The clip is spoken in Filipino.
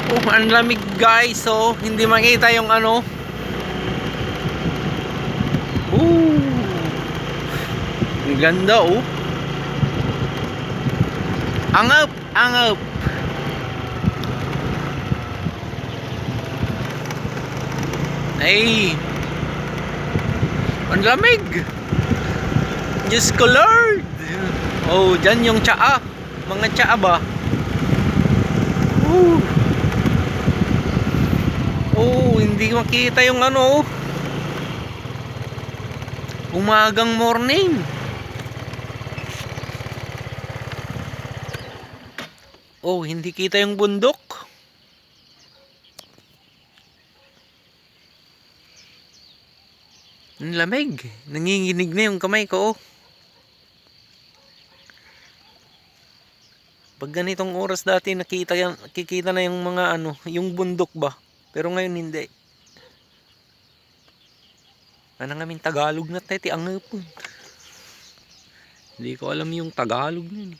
Oh, ang lamig guys. So, hindi makita yung ano. Ang ganda oh. Angap, angap. Ay. Ang lamig. Diyos ko Lord. Oh, dyan yung tsaa. Mga tsaa ba? Oh, hindi makita yung ano. Umagang morning. Oh, hindi kita yung bundok. Ang lamig. Nanginginig na yung kamay ko. Oh. Pag ganitong oras dati nakikita na yung mga ano, yung bundok ba? Pero ngayon hindi. Ano nga Tagalog na tayo, ang hapon. Hindi ko alam yung Tagalog nun.